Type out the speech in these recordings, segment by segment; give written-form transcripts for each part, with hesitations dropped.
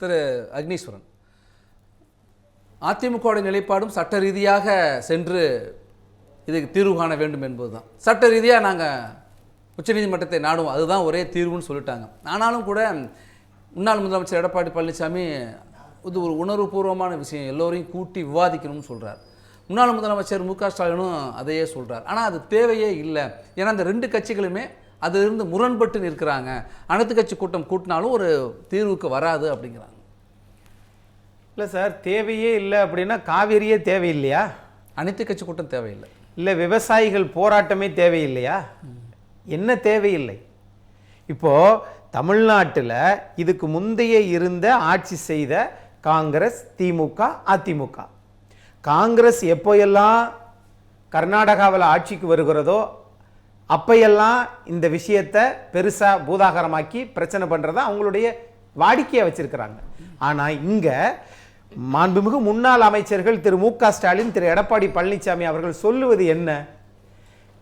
திரு அக்னீஸ்வரன், அதிமுகவுடைய நிலைப்பாடும் சட்ட ரீதியாக சென்று இதுக்கு தீர்வு காண வேண்டும் என்பதுதான். சட்ட ரீதியாக நாங்கள் உச்சநீதிமன்றத்தை நாடுவோம், அதுதான் ஒரே தீர்வுன்னு சொல்லிட்டாங்க. ஆனாலும் கூட முன்னாள் முதலமைச்சர் எடப்பாடி பழனிசாமி இது ஒரு உணர்வுபூர்வமான விஷயம், எல்லோரையும் கூட்டி விவாதிக்கணும்னு சொல்கிறார். முன்னாள் முதலமைச்சர் மு க ஸ்டாலினும் அதையே சொல்கிறார். ஆனால் அது தேவையே இல்லை. ஏன்னா அந்த ரெண்டு கட்சிகளுமே அதிலிருந்து முரண்பட்டு நிற்கிறாங்க. அனைத்து கட்சி கூட்டம் கூட்டினாலும் ஒரு தீர்வுக்கு வராது அப்படிங்கிறாங்க. இல்லை சார், தேவையே இல்லை அப்படின்னா காவிரியே தேவையில்லையா? அனைத்து கட்சி கூட்டம் தேவையில்லை. இல்லை விவசாயிகள் போராட்டமே தேவையில்லையா? என்ன தேவையில்லை? இப்போது தமிழ்நாட்டில் இதுக்கு முந்தைய இருந்த ஆட்சி செய்த காங்கிரஸ், திமுக, அதிமுக, காங்கிரஸ் எப்போயெல்லாம் கர்நாடகாவில் ஆட்சிக்கு வருகிறதோ அப்பையெல்லாம் இந்த விஷயத்தை பெருசாக பூதாகரமாக்கி பிரச்சனை பண்ணுறதா அவங்களுடைய வாடிக்கையை வச்சிருக்கிறாங்க. ஆனால் இங்கே மாண்புமிகு முன்னாள் அமைச்சர்கள் திரு மு க ஸ்டாலின், திரு எடப்பாடி பழனிசாமி அவர்கள் சொல்லுவது என்ன?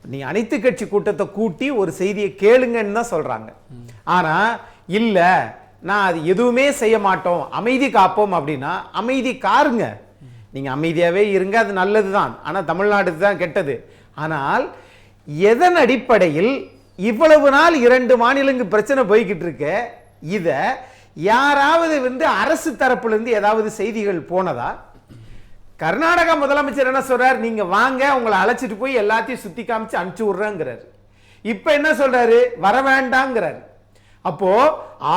நீ அனைத்து கட்சி கூட்டத்தை கூட்டி ஒரு செய்தியை கேளுங்கன்னு தான் சொல்றாங்க. ஆனா இல்ல, நான் அது எதுவுமே செய்ய மாட்டோம், அமைதி காப்போம் அப்படின்னா அமைதி காருங்க, நீங்க அமைதியாவே இருங்க, அது நல்லதுதான். ஆனா தமிழ்நாடு தான் கெட்டது. ஆனால் எதன் அடிப்படையில் இவ்வளவு நாள் 2 மாநிலங்களுக்கு பிரச்சனை போய்கிட்டு இருக்க, இத யாராவது அரசு தரப்புல இருந்து ஏதாவது செய்திகள் போனதா? கர்நாடகா முதலமைச்சர் என்ன சொல்றார்? நீங்க வாங்க, உங்களை அழைச்சிட்டு போய் எல்லாத்தையும் சுத்தி காமிச்சு அனுப்பிச்சு விடுறேங்கிறார். இப்ப என்ன சொல்றாரு? வர வேண்டாங்கிறார். அப்போ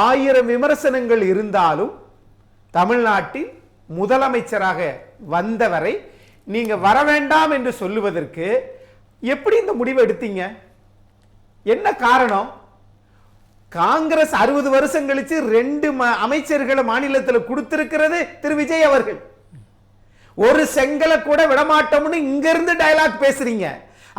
1000 விமர்சனங்கள் இருந்தாலும் தமிழ்நாட்டில் முதலமைச்சராக வந்தவரை நீங்க வர வேண்டாம் என்று சொல்லுவதற்கு எப்படி இந்த முடிவை எடுத்தீங்க? என்ன காரணம்? காங்கிரஸ் 60 வருஷம் கழிச்சு 2 அமைச்சர்களை மாநிலத்தில் கொடுத்திருக்கிறது திரு விஜய் அவர்கள். ஒரு செங்கலை கூட விடமாட்டோம்னு இங்க இருந்து டயலாக் பேசுறீங்க.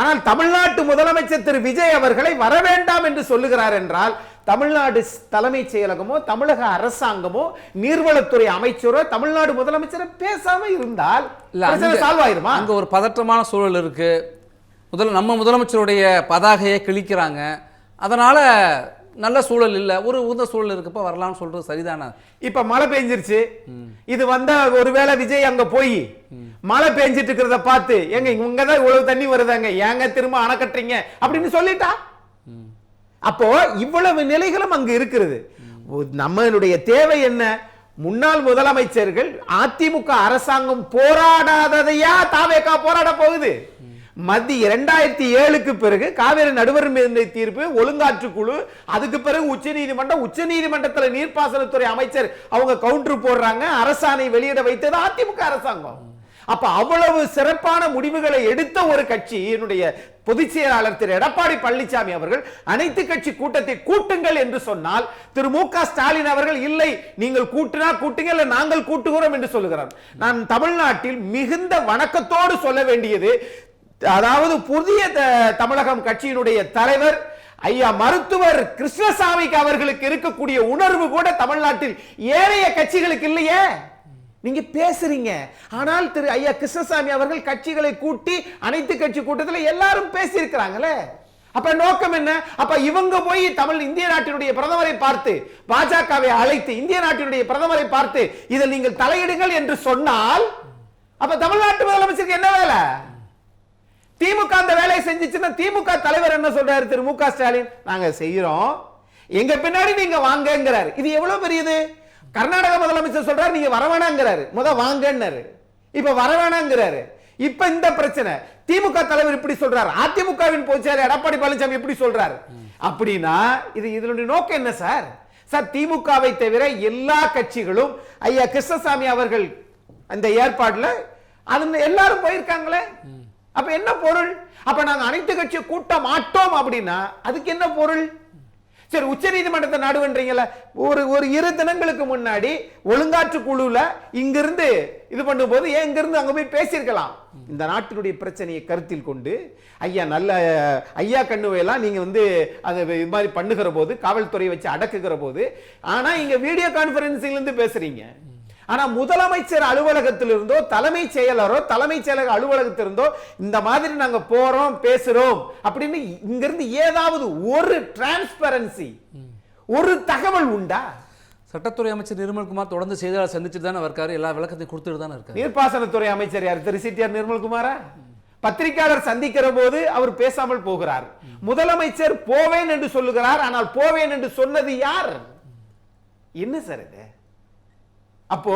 ஆனால் தமிழ்நாட்டு முதலமைச்சர் திரு விஜய் அவர்களை வர வேண்டாம் என்று சொல்லுகிறார் என்றால் தமிழ்நாடு தலைமைச் செயலகமோ தமிழக அரசாங்கமோ நீர்வளத்துறை அமைச்சரோ தமிழ்நாடு முதலமைச்சரை பேசாம இருந்தால் சால்வ் ஆயிருமா? அங்க ஒரு பதற்றமான சூழல் இருக்கு. நம்ம முதலமைச்சருடைய பதாகையை கிழிக்கிறாங்க. அதனால நல்ல சூழல் இல்ல, ஒரு உந்த சூழல் இருக்கப்ப வரலாம்னு சொல்றது சரிதானே? இப்ப மழை பெஞ்சிருச்சு, இது வந்தா ஒருவேளை விஜய் அங்க போய் மழை பெஞ்சிட்டு இருக்கிறத பார்த்து எங்க இங்கதான் இவ்வளவு தண்ணி வருதாங்க, ஏங்க திரும்ப அணை கட்டுறீங்க அப்படின்னு சொல்லிட்டா, அப்போ இவ்வளவு நிலைகளும் அங்கு இருக்கிறது. நம்மளுடைய தேவை என்ன? முன்னாள் முதலமைச்சர்கள் அதிமுக அரசாங்கம் போராடாததையா தாவேகா போராட போகுது? மத்திய 2007க்கு பிறகு காவிரி நடுவர் தீர்ப்பு, ஒழுங்காற்று குழு, அதுக்கு பிறகு உச்சநீதிமன்றத்தில் நீர்ப்பாசனத்துறை அமைச்சர் அவங்க கவுண்டர் போடுறாங்க, அரசாணை வெளியிட வைத்தது அதிமுக அரசாங்கம். அப்ப அவ்வளவு சிறப்பான முடிவுகளை எடுத்த ஒரு கட்சி, என்னுடைய பொதுச் செயலாளர் திரு எடப்பாடி பழனிசாமி அவர்கள் அனைத்து கட்சி கூட்டத்தை கூட்டுங்கள் என்று சொன்னால் திரு மு க ஸ்டாலின் அவர்கள் இல்லை, நீங்கள் கூட்டினா கூட்டுங்க, இல்ல நாங்கள் கூட்டுகிறோம் என்று சொல்லுகிறார். நான் தமிழ்நாட்டில் மிகுந்த வணக்கத்தோடு சொல்ல வேண்டியது, அதாவது புதிய தமிழகம் கட்சியினுடைய தலைவர் ஐயா மருத்துவர் கிருஷ்ணசாமிக்கு அவர்களுக்கு இருக்கக்கூடிய உணர்வு கூட தமிழ்நாட்டில் ஏனைய கட்சிகளுக்கு இல்லையே. நீங்க பேசுறீங்க, ஆனால் திரு ஐயா கிருஷ்ணசாமி அவர்கள் கட்சிகளை கூட்டி அனைத்து கட்சி கூட்டத்தில் எல்லாரும் பேசி இருக்கிறாங்களே. அப்ப நோக்கம் என்ன? அப்ப இவங்க போய் இந்திய நாட்டினுடைய பிரதமரை பார்த்து, பாஜகவை அழைத்து இந்திய நாட்டினுடைய பிரதமரை பார்த்து இதில் நீங்கள் தலையிடுங்கள் என்று சொன்னால் அப்ப தமிழ்நாட்டு முதலமைச்சருக்கு என்ன வேலை? திமுக அந்த வேலையை செஞ்சிச்சுன்னா திமுக தலைவர் என்ன சொல்றாரு? திரு மு க ஸ்டாலின், நாங்க செய்யறோம், எங்க பின்னாடி நீங்க வாங்கங்கிறாரு. இது எவ்வளவு பெரியது? கர்நாடக முதலமைச்சர் சொல்றாரு நீங்க வரவேணாங்கிறாரு, வாங்கன்னாரு, இப்ப வரவேணாங்கிறாரு. இப்ப இந்த பிரச்சனை திமுக தலைவர் இப்படி சொல்றாரு, அதிமுகவின் பொதுச் செயலாளர் எடப்பாடி பழனிசாமி இப்படி சொல்றாரு. அப்படின்னா இதனுடைய நோக்கம் என்ன சார்? சார், திமுகவை தவிர எல்லா கட்சிகளும் ஐயா கிருஷ்ணசாமி அவர்கள் அந்த ஏற்பாடுல அது எல்லாரும் போயிருக்காங்களே. அப்ப என்ன பொருள்? அப்ப நாங்க அனைத்து கட்சி கூட்ட மாட்டோம் அப்படின்னா அதுக்கு என்ன பொருள்? சரி, உச்ச நீதிமன்றத்தை நாடுவன்றீங்களா? ஒரு 2 தினங்களுக்கு முன்னாடி ஒழுங்காற்று குழுல இங்கிருந்து இது பண்ணும்போது ஏன் இங்கிருந்து அங்க போய் பேசியிருக்கலாம். இந்த நாட்டினுடைய பிரச்சனையை கருத்தில் கொண்டு ஐயா கண்ணுவையெல்லாம் நீங்க அது இது மாதிரி பண்ணுகிற போது, காவல்துறை வச்சு அடக்குகிற போது, ஆனா இங்க வீடியோ கான்பரன்சிங்ல இருந்து பேசுறீங்க. ஆனா முதலமைச்சர் அலுவலகத்திலிருந்தோ தலைமைச் செயலரோ தலைமைச் செயலக அலுவலகத்திலிருந்தோ இந்த மாதிரி நாங்க போறோம் பேசுறோம் அப்படின்னு இங்கிருந்து ஏதாவது ஒரு டிரான்ஸ்பரன்சி, ஒரு தகவல் உண்டா? சட்டத்துறை அமைச்சர் நிர்மல்குமார் தொடர்ந்து செய்தியாளர் சந்திச்சுட்டு தானே இருக்காரு, எல்லா விளக்கத்தையும் கொடுத்துட்டு தானே இருக்காரு. நீர்ப்பாசனத்துறை அமைச்சர் யார்? திரு சிடிஆர் நிர்மல்குமாரா? பத்திரிகையாளர் சந்திக்கிற போது அவர் பேசாமல் போகிறார். முதலமைச்சர் போவேன் என்று சொல்லுகிறார். ஆனால் போவேன் என்று சொன்னது யார்? என்ன சார் இது? அப்போ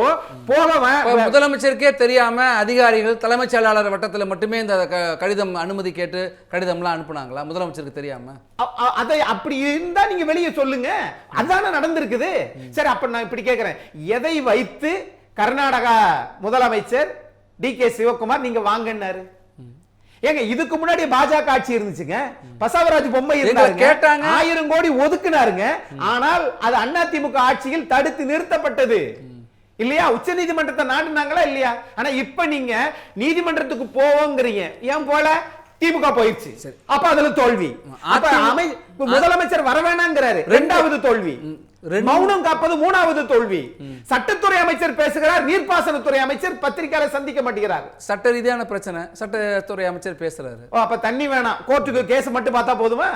முதலமைச்சருக்கே தெரியாம அதிகாரிகள் தலைமைச் செயலாளர் வட்டத்தில் மட்டுமே இந்த கடிதம் அனுமதி கேட்டு கடிதம்லாம் அனுப்புனாங்களா முதலமைச்சருக்கு தெரியாம? அதை அப்படி இருந்தா நீங்க வெளியே சொல்லுங்க. அதான நடந்திருக்குது. சரி, அப்ப நான் இப்படி கேட்கிறேன், எதை வைத்து கர்நாடகா முதலமைச்சர் டி.கே. சிவகுமார் நீங்க வாங்கினாரு? ஏங்க, இதுக்கு முன்னாடி பாஜக ஆட்சி இருந்துச்சுங்க, பசவராஜ் பொம்மை இருந்தாங்க, கேட்டாங்க, 1000 கோடி ஒதுக்குனாருங்க. ஆனால் அது அதிமுக ஆட்சியில் தடுத்து நிறுத்தப்பட்டது இல்லையா? உச்ச நீதிமன்றத்தை நாடுனாங்களா இல்லையா? ஆனா இப்ப நீங்க நீதிமன்றத்துக்கு போவோங்கிறீங்க, ஏன் போல? திமுக போயிடுச்சு, அப்ப அதுல தோல்வி. முதலமைச்சர் வர வேணாங்கிறாரு, இரண்டாவது தோல்வி. மௌனம் காப்பது மூணாவது தோல்வி. சட்டத்துறை அமைச்சர் பேசுகிறார், நீர்ப்பாசனத்துறை அமைச்சர் பத்திரிகையாளர் சந்திக்க மாட்டேங்கிறார். சட்ட ரீதியான பிரச்சனை, சட்டத்துறை அமைச்சர் பேசுறாரு. அப்ப தண்ணி வேணாம், கோர்ட்டுக்கு கேஸ் மட்டும் பார்த்தா போதுமா?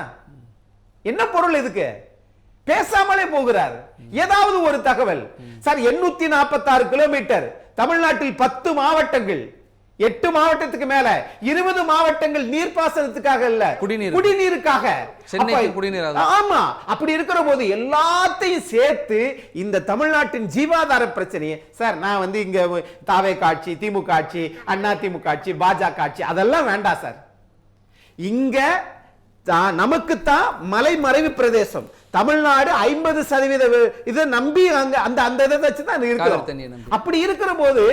என்ன பொருள் இதுக்கு? பேசாமலே போகிறார். ஏதாவது ஒரு தகவல் சார், 846 கிலோமீட்டர், தமிழ்நாட்டில் 10 மாவட்டங்கள், 8 மாவட்டத்துக்கு மேல 20 மாவட்டங்கள் நீர்ப்பாசனத்துக்காக இல்ல, குடிநீருக்காக. ஆமா, அப்படி இருக்கிற போது எல்லாத்தையும் சேர்த்து இந்த தமிழ்நாட்டின் ஜீவாதார பிரச்சனையை சார், நான் வந்து இங்க தாவே காட்சி, திமுக ஆட்சி, அண்ணா திமுக ஆட்சி, பாஜக ஆட்சி அதெல்லாம் வேண்டாம் சார். இங்க நமக்குத்தான் மலை மறைவு பிரதேசம் தமிழ்நாடு 50% இதை நம்பி அந்த இதை வச்சுதான் இருக்கிறோம். அப்படி இருக்கிற போது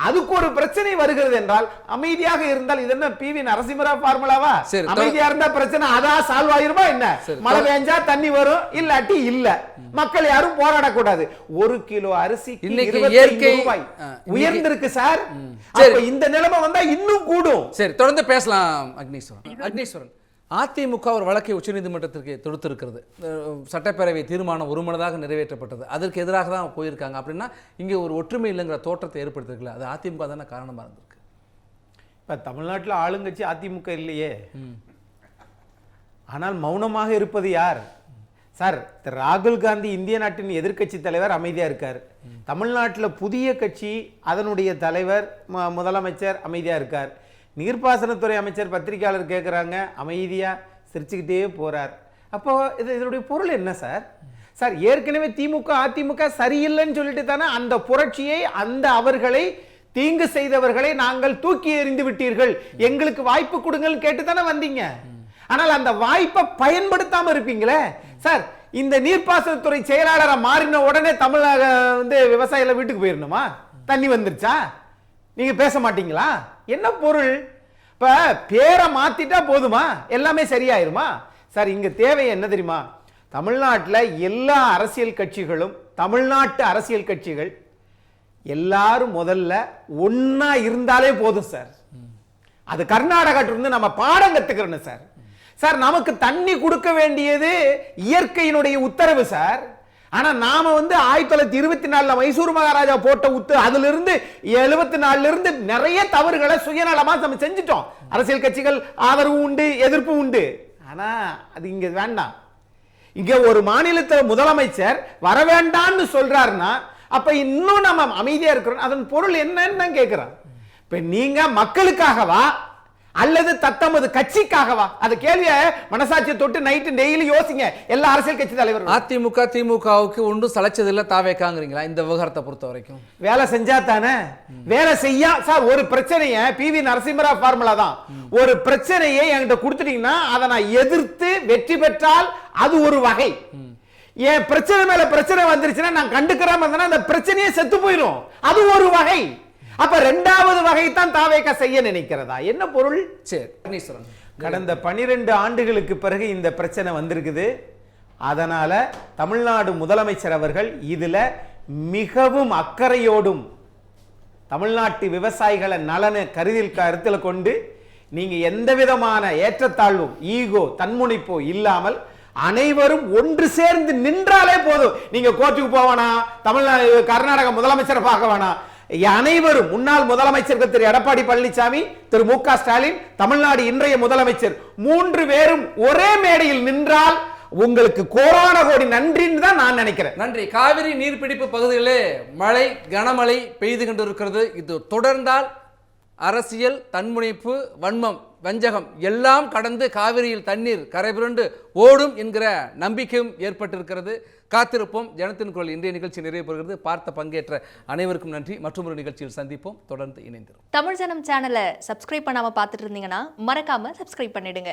அதுக்கு ஒரு பிரச்சனை வருகிறது என்றால் அமைதியாக இருந்தால், இது என்ன பி.வி. நரசிம்மராவ் ஃபார்முலாவா? அமைதியா இருந்தா பிரச்சனை அதான் சால்வ் ஆயிருமா என்ன? மழை பெஞ்சா தண்ணி வரும், இல்லாட்டி இல்ல. மக்கள் யாரும் போராடக்கூடாது. 1 கிலோ அரிசி ரூபாய் உயர்ந்திருக்கு சார். இந்த நிலைமை வந்தா இன்னும் கூடும். சரி, தொடர்ந்து பேசலாம். அக்னீஸ்வரன், அதிமுக ஒரு வழக்கை உச்சநீதிமன்றத்திற்கு தொடுத்திருக்கிறது. சட்டப்பேரவை தீர்மானம் ஒருமனதாக நிறைவேற்றப்பட்டது, அதற்கு எதிராக தான் போயிருக்காங்க. அப்படின்னா இங்கே ஒரு ஒற்றுமை இல்லைங்கிற தோற்றத்தை ஏற்படுத்திருக்கல, அது அதிமுக தானே காரணமாக இருந்திருக்கு. இப்போ தமிழ்நாட்டில் ஆளுங்கட்சி அதிமுக இல்லையே, ஆனால் மௌனமாக இருப்பது யார் சார்? ராகுல் காந்தி இந்திய நாட்டின் எதிர்க்கட்சி தலைவர், அமைதியா இருக்கார். தமிழ்நாட்டில் புதிய கட்சி, அதனுடைய தலைவர் முதலமைச்சர் அமைதியா இருக்கார். நீர்ப்பாசனத்துறை அமைச்சர் பத்திரிகையாளர் கேட்குறாங்க, அமைதியா சிரிச்சுக்கிட்டே போறார். அப்போ இதனுடைய பொருள் என்ன சார்? சார், ஏற்கனவே திமுக அதிமுக சரியில்லைன்னு சொல்லிட்டு தானே அந்த புரட்சியை, அந்த அவர்களை தீங்கு செய்தவர்களை நாங்கள் தூக்கி எறிந்து விட்டீர்கள், எங்களுக்கு வாய்ப்பு கொடுங்கன்னு கேட்டு தானே வந்தீங்க. ஆனால் அந்த வாய்ப்பை பயன்படுத்தாம இருப்பீங்களே சார். இந்த நீர்ப்பாசனத்துறை செயலாளரை மாறின உடனே தமிழக விவசாயிகளை வீட்டுக்கு போயிடணுமா? தண்ணி வந்துருச்சா? நீங்க பேச மாட்டீங்களா? என்ன பொருள்? இப்ப பேரை மாத்திட்டா போதுமா? எல்லாமே சரியாயிருமா சார்? இங்க தேவை என்ன தெரியுமா? தமிழ்நாட்டில் எல்லா அரசியல் கட்சிகளும், தமிழ்நாட்டு அரசியல் கட்சிகள் எல்லாரும் முதல்ல ஒன்னா இருந்தாலே போதும் சார். அது கர்நாடகாட்டிலிருந்து நம்ம பாடம் கத்துக்கிறோம் சார். சார், நமக்கு தண்ணி கொடுக்க வேண்டியது இயற்கையினுடைய உத்தரவு சார். ஆனா நாம 1924 மைசூர் மகாராஜா போட்ட அதுல இருந்து 74 இருந்து நிறைய தவறுகளை சுயநலமா நம்ம செஞ்சிட்டோம். அரசியல் கட்சிகள் ஆதரவு உண்டு, எதிர்ப்பு உண்டு. ஆனா அது இங்க வேண்டாம். இங்க ஒரு மாநிலத்தில் முதலமைச்சர் வர வேண்டாம்னு சொல்றாருன்னா அப்ப இன்னும் நம்ம அமைதியா இருக்கிறோம். அதன் பொருள் என்னன்னு தான் கேட்கிறோம். இப்ப நீங்க மக்களுக்காகவா அல்லது தத்தமது கட்சிக்காகவா? அது கேள்விய மனசாட்சியை தொட்டு நைட்டு டெய்லி யோசிங்க எல்லா அரசியல் கட்சி தலைவர்கள். அதிமுக திமுகவுக்கு ஒன்றும் சளைச்சதில்லை தாவேக்காங்கிறீங்களா? இந்த விவகாரத்தை பொறுத்த வரைக்கும் வேலை செஞ்சா தானே, வேலை செய்யா சார். ஒரு பிரச்சனையை பி.வி. நரசிம்மராவ் ஃபார்முலா தான், ஒரு பிரச்சனையை என்கிட்ட கொடுத்துட்டீங்கன்னா அதை நான் எதிர்த்து வெற்றி பெற்றால் அது ஒரு வகை. என் பிரச்சனை மேல பிரச்சனை வந்துருச்சுன்னா நான் கண்டுக்கிறாம இருந்தேன்னா அந்த பிரச்சனையே செத்து போயிடும், அது ஒரு வகை. அப்ப இரண்டாவது வகை தான் தாவேகா செய்ய நினைக்கிறதா? என்ன பொருள்? சரி, கடந்த 12 ஆண்டுகளுக்கு பிறகு இந்த பிரச்சனை வந்திருக்குது. அதனால தமிழ்நாடு முதலமைச்சர் அவர்கள் இதுல மிகவும் அக்கறையோடும் தமிழ்நாட்டு விவசாயிகளை நலனை கருத்தில் கொண்டு நீங்க எந்த விதமான ஏற்றத்தாழ்வும், ஈகோ, தன்முனைப்போ இல்லாமல் அனைவரும் ஒன்று சேர்ந்து நின்றாலே போதும். நீங்க கோர்ட்டுக்கு போவானா, தமிழ்நாடு கர்நாடக முதலமைச்சரை பார்க்க வேணாம். அனைவரும் முன்னாள் முதலமைச்சர்கள் திரு எடப்பாடி பழனிசாமி, திரு மு க ஸ்டாலின், தமிழ்நாடு இன்றைய முதலமைச்சர் 3 பேரும் ஒரே மேடையில் நின்றால் உங்களுக்கு கோடான கோடி நன்றின்னு தான் நான் நினைக்கிறேன். நன்றி. காவிரி நீர்பிடிப்பு பகுதிகளிலே மழை கனமழை பெய்து கொண்டிருக்கிறது. இது தொடர்ந்தால் அரசியல், தன்முனைப்பு, வன்மம், வஞ்சகம் எல்லாம் கடந்து காவிரியில் தண்ணீர் கரைபுரண்டு ஓடும் என்கிற நம்பிக்கையும் ஏற்பட்டிருக்கிறது. காத்திருப்போம். ஜனத்தின் குரல் இன்றைய நிகழ்ச்சி நிறைவு பெறுகிறது. பார்த்த பங்கேற்ற அனைவருக்கும் நன்றி. மற்றொரு நிகழ்ச்சியில் சந்திப்போம். தொடர்ந்து இணைந்திரும். தமிழ் ஜனம் சேனலை சப்ஸ்கிரைப் பண்ணாம பார்த்துட்டு இருந்தீங்கன்னா மறக்காம சப்ஸ்கிரைப் பண்ணிடுங்க.